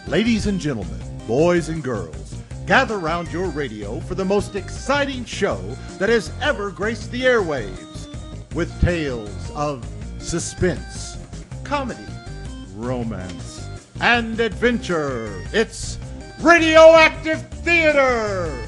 Ladies and gentlemen, boys and girls, gather round your radio for the most exciting show that has ever graced the airwaves. With tales of suspense, comedy, romance, and adventure, it's Radioactive Theater!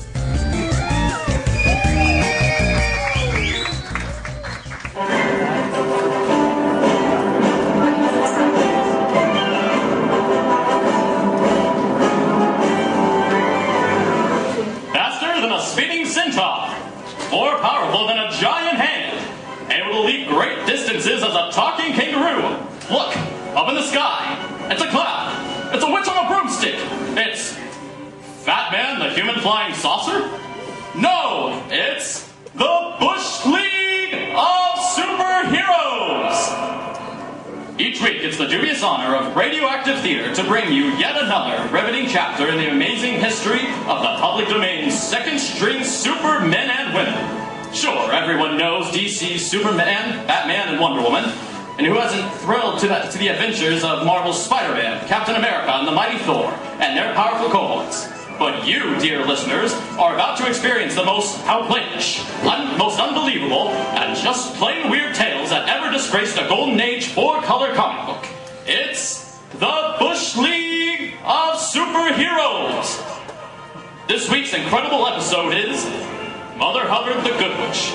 More powerful than a giant hand, able to leap great distances as a talking kangaroo. Look, up in the sky. It's a cloud. It's a witch on a broomstick. It's Fat Man, the human flying saucer? No, it's the Bush League of Superheroes. Each week, it's the dubious honor of Radioactive Theater to bring you yet another riveting chapter in the amazing history of the public domain's second-string supermen and women. Sure, everyone knows DC's Superman, Batman, and Wonder Woman, and who hasn't thrilled to the adventures of Marvel's Spider-Man, Captain America, and the Mighty Thor, and their powerful cohorts. But you, dear listeners, are about to experience the most outlandish, most unbelievable, and just plain weird tales that ever disgraced a Golden Age 4-color comic book. It's the Bush League of Superheroes! This week's incredible episode is Mother Hubbard the Good Witch,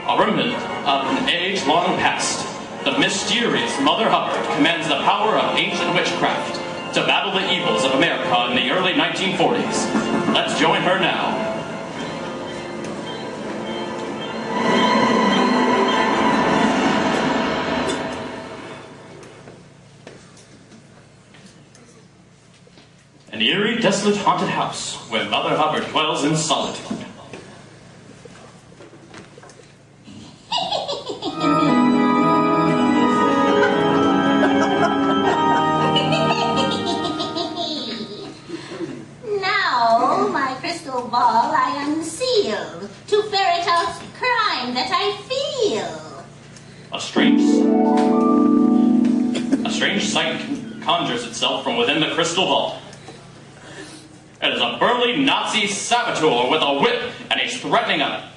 a remnant of an age long past. The mysterious Mother Hubbard commands the power of ancient witchcraft to battle the evils of America in the early 1940s. Let's join her now. An eerie, desolate, haunted house where Mother Hubbard dwells in solitude. Ball I unseal to ferret out crime that I feel. A strange sight conjures itself from within the crystal ball. It is a burly Nazi saboteur with a whip, and he's threatening a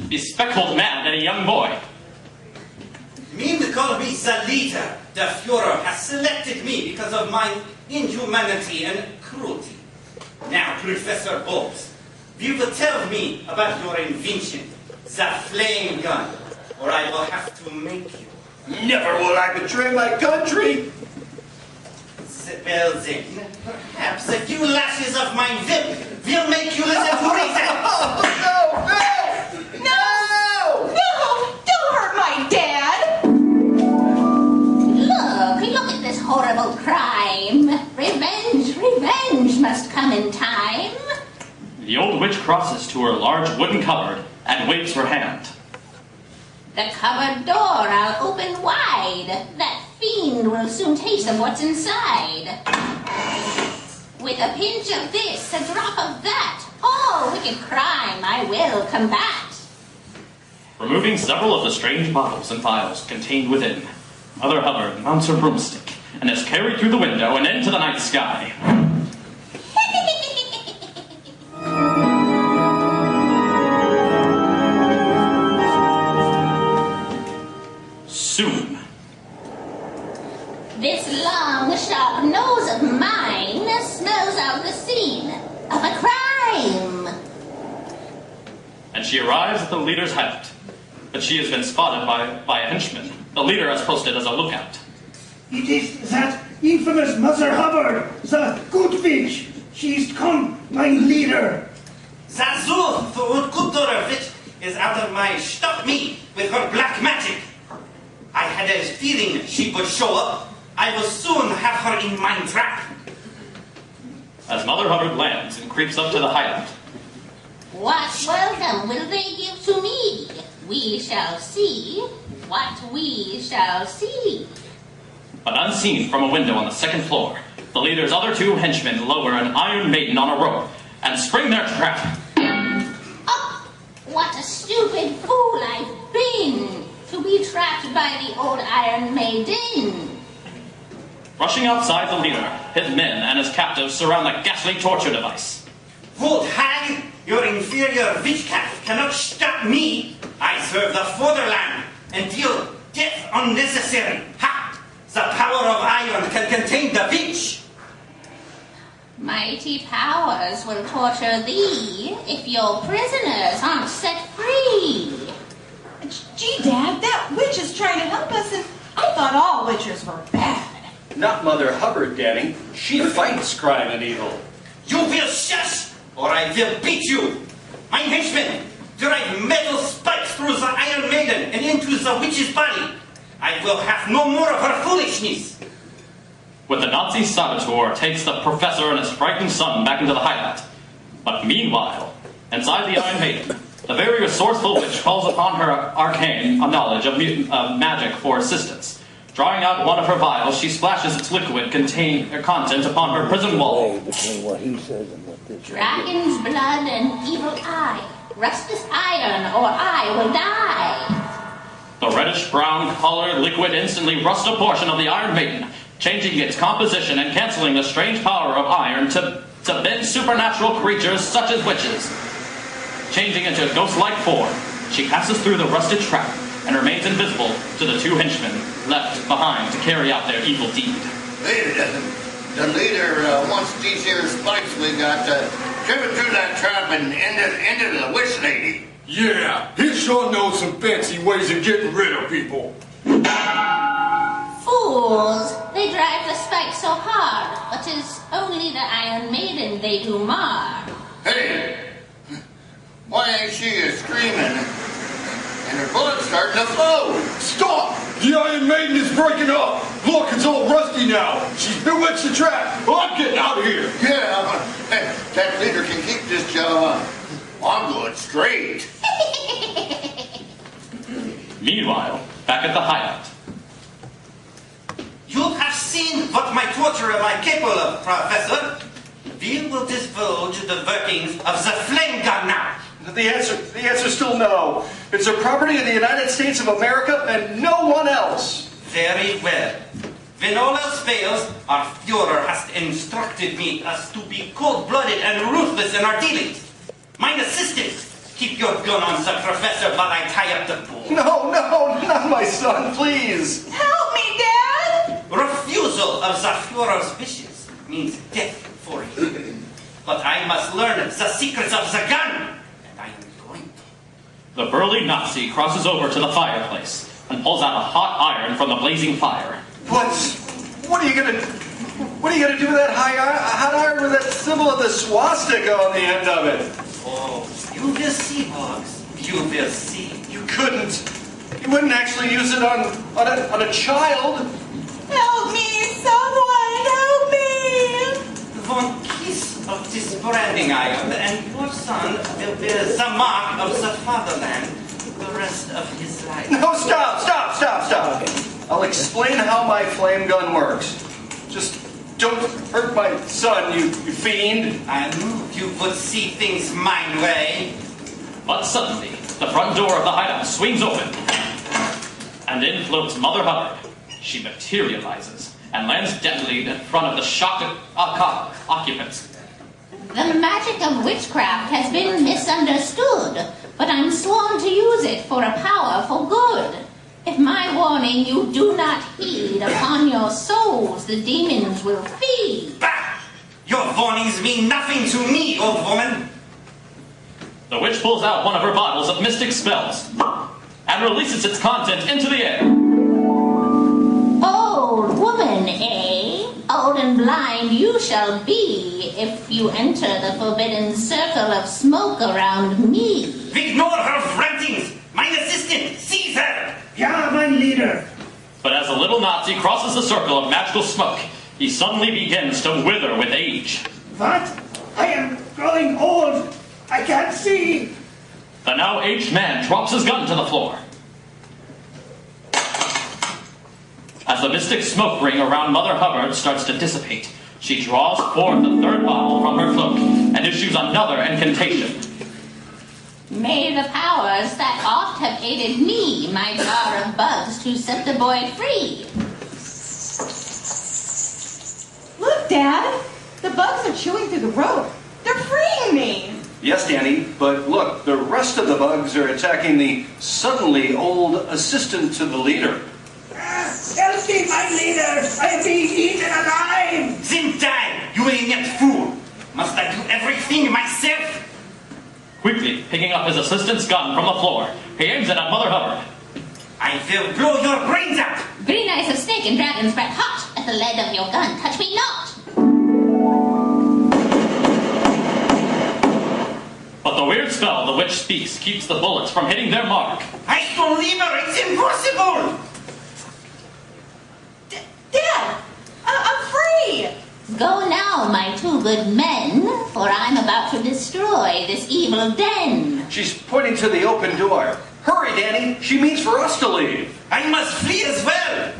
bespectacled man and a young boy. Mean to call me the leader. The Fuhrer has selected me because of my inhumanity and cruelty. Now, Professor Bobs, you will tell me about your invention, the flame gun, or I will have to make you. Never will I betray my country! Well then, perhaps a few lashes of my whip will make you listen to reason. No! Don't hurt my dad! Look at this horrible crime. Revenge must come in time. The old witch crosses to her large wooden cupboard and waves her hand. The cupboard door I'll open wide. That fiend will soon taste of what's inside. With a pinch of this, a drop of that, all wicked crime I will combat. Removing several of the strange bottles and vials contained within, Mother Hubbard mounts her broomstick and is carried through the window and into the night sky. Soon. This long, sharp nose of mine smells out the scene of a crime. And she arrives at the leader's hut, but she has been spotted by a henchman. The leader has posted as a lookout. It is that infamous Mother Hubbard, the good witch. She's come, my leader. That Zul, the good daughter witch, is out of my stop me with her black magic. I had a feeling she would show up. I will soon have her in my trap. As Mother Hubbard lands and creeps up to the hideout. What welcome will they give to me? We shall see what we shall see. But unseen from a window on the second floor, the leader's other two henchmen lower an Iron Maiden on a rope and spring their trap. Oh, what a stupid fool I've been to be trapped by the old Iron Maiden. Rushing outside the leader, his men and his captives surround the ghastly torture device. Old hag, your inferior witchcraft cannot stop me. I serve the fatherland and deal death unnecessary. Ha! The power of iron can contain the witch. Mighty powers will torture thee if your prisoners aren't set free. Gee, Dad, that witch is trying to help us, and I thought all witches were bad. Not Mother Hubbard, Danny. She fights crime and evil. You will shush, or I will beat you. My henchmen drive metal spikes through the Iron Maiden and into the witch's body. I will have no more of her foolishness. With the Nazi saboteur takes the professor and his frightened son back into the hideout. But meanwhile, inside the Iron Maiden, the very resourceful witch calls upon her arcane knowledge of magic for assistance. Drawing out one of her vials, she splashes its liquid content upon her prison wall. Between what he says and what this Dragon's blood and evil eye. Rust this iron, or I will die. The reddish-brown colored liquid instantly rusts a portion of the Iron Maiden, changing its composition and canceling the strange power of iron to bend supernatural creatures such as witches. Changing into a ghost-like form, she passes through the rusted trap and remains invisible to the two henchmen left behind to carry out their evil deed. The leader wants these here spikes we got driven through that trap and into the witch lady. Yeah, he sure knows some fancy ways of getting rid of people. Fools! They drive the spike so hard, but 'tis only the Iron Maiden they do mar. Hey, why ain't she screaming? And her blood's starting to flow. Stop! The Iron Maiden is breaking up. Look, it's all rusty now. She's bewitched the trap. Oh, I'm getting out of here. Yeah, that leader can keep this job. I'm going straight. Meanwhile, back at the hideout. You have seen what my torturer are capable of, Professor. We will divulge the workings of the flame gun now. The answer's still no. It's a property of the United States of America and no one else. Very well. When all else fails, our Führer has instructed me as to be cold-blooded and ruthless in our dealings. Mine assistant, keep your gun on the professor while I tie up the bull. No, not my son, please. Help me, Dad! Refusal of the Führer's wishes means death for you. But I must learn the secrets of the gun. I am going to. The burly Nazi crosses over to the fireplace and pulls out a hot iron from the blazing fire. What are you gonna do with that hot iron with that symbol of the swastika on the end of it? Oh, you will see, Boggs. You will see. You couldn't. You wouldn't actually use it on a child. Help me, someone, help me! One kiss of this branding iron, and your son will bear the mark of the fatherland the rest of his life. No, stop. I'll explain how my flame gun works. Just don't hurt my son, you fiend. I knew you would see things my way. But suddenly, the front door of the hideout swings open, and in floats Mother Hubbard. She materializes and lands deadly in front of the shocked occupants. The magic of witchcraft has been misunderstood, but I'm sworn to use it for a power for good. If my warning you do not heed, upon your souls the demons will feed. Bah! Your warnings mean nothing to me, old woman. The witch pulls out one of her bottles of mystic spells and releases its content into the air. Old woman, eh? Old and blind you shall be if you enter the forbidden circle of smoke around me. Ignore her rantings. Mine assistant, seize her. Ja, mein leader. But as the little Nazi crosses the circle of magical smoke, he suddenly begins to wither with age. What? I am growing old. I can't see. The now aged man drops his gun to the floor. As the mystic smoke ring around Mother Hubbard starts to dissipate, she draws forth the third bottle from her cloak and issues another incantation. May the powers that oft have aided me, my jar of bugs, to set the boy free. Look, Dad. The bugs are chewing through the rope. They're freeing me. Yes, Danny, but look, the rest of the bugs are attacking the suddenly old assistant to the leader. Help me, my leader! I am being eaten alive! Zintai, you inept fool! Must I do everything myself? Quickly, picking up his assistant's gun from the floor, he aims it at Mother Hubbard. I will blow your brains out! Green eyes of snake and dragon's breath hot. At the lead of your gun, touch me not. But the weird spell the witch speaks keeps the bullets from hitting their mark. I don't lever, it's impossible! Dad, I'm free. Go now, my two good men, for I'm about to destroy this evil den. She's pointing to the open door. Hurry, Danny. She means for us to leave. I must flee as well!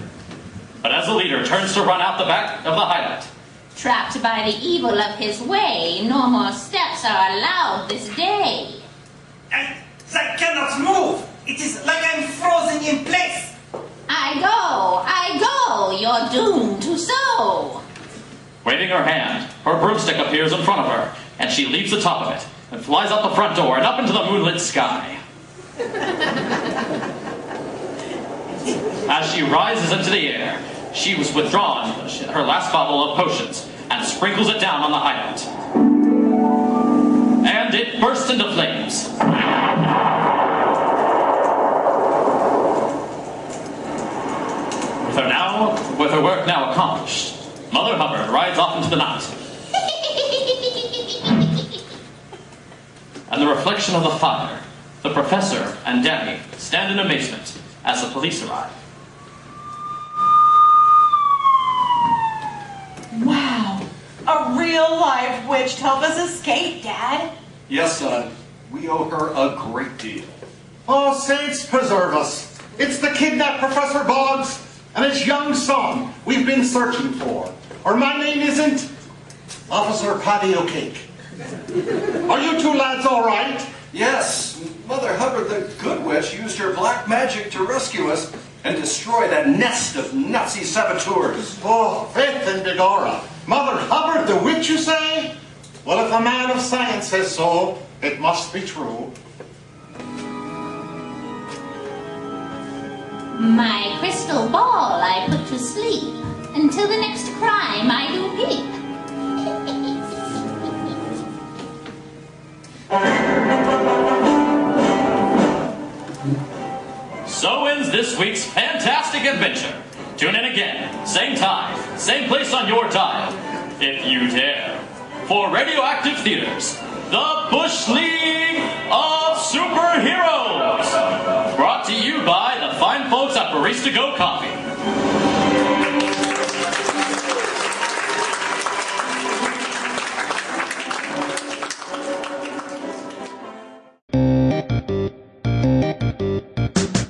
But as the leader turns to run out the back of the hideout, Trapped by the evil of his way, no more steps are allowed this day. I cannot move! It is like I'm frozen in place! I go, you're doomed to so. waving her hand, her broomstick appears in front of her, and she leaps atop of it and flies out the front door and up into the moonlit sky. As she rises into the air, she was withdrawn her last bottle of potions and sprinkles it down on the hideout. And it bursts into flames. With her work now accomplished, Mother Hubbard rides off into the night. And the reflection of the fire, the professor and Danny stand in amazement as the police arrive. Wow, a real-life witch to help us escape, Dad. Yes, son. We owe her a great deal. Oh, saints preserve us. It's the kidnapped Professor Boggs and his young son we've been searching for. Or my name isn't Officer Patio Cake. Are you two lads all right? Yes. Mother Hubbard, the good witch, used her black magic to rescue us and destroy that nest of Nazi saboteurs. Oh, faith and begorra. Mother Hubbard, the witch, you say? Well, if a man of science says so, it must be true. My crystal ball I put to sleep, until the next crime I do peep. So ends this week's fantastic adventure. Tune in again, same time, same place on your dial, if you dare, for Radioactive Theaters, the Bush League of Superheroes. Brought to you by the fine folks at BaristaGo Coffee.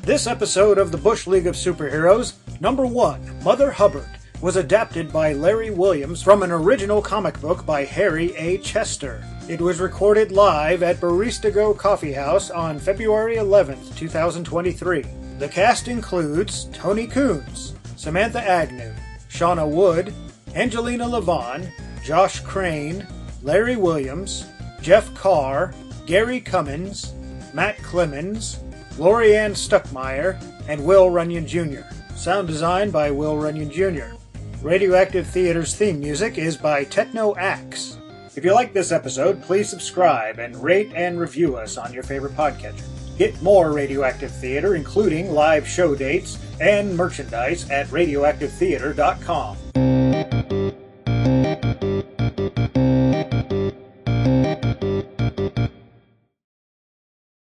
This episode of the Bush League of Superheroes, number 1, Mother Hubbard, was adapted by Larry Williams from an original comic book by Harry A. Chester. It was recorded live at BaristaGo Coffee House on February 11th, 2023. The cast includes Tony Coons, Samantha Agnew, Shauna Wood, Angelina Levon, Josh Crane, Larry Williams, Jeff Carr, Gary Cummins, Matt Clemens, Lorianne Stuckmeyer, and Will Runyon Jr. Sound design by Will Runyon Jr. Radioactive Theater's theme music is by Techno Axe. If you like this episode, please subscribe and rate and review us on your favorite podcatcher. Get more Radioactive Theater, including live show dates and merchandise at radioactivetheater.com.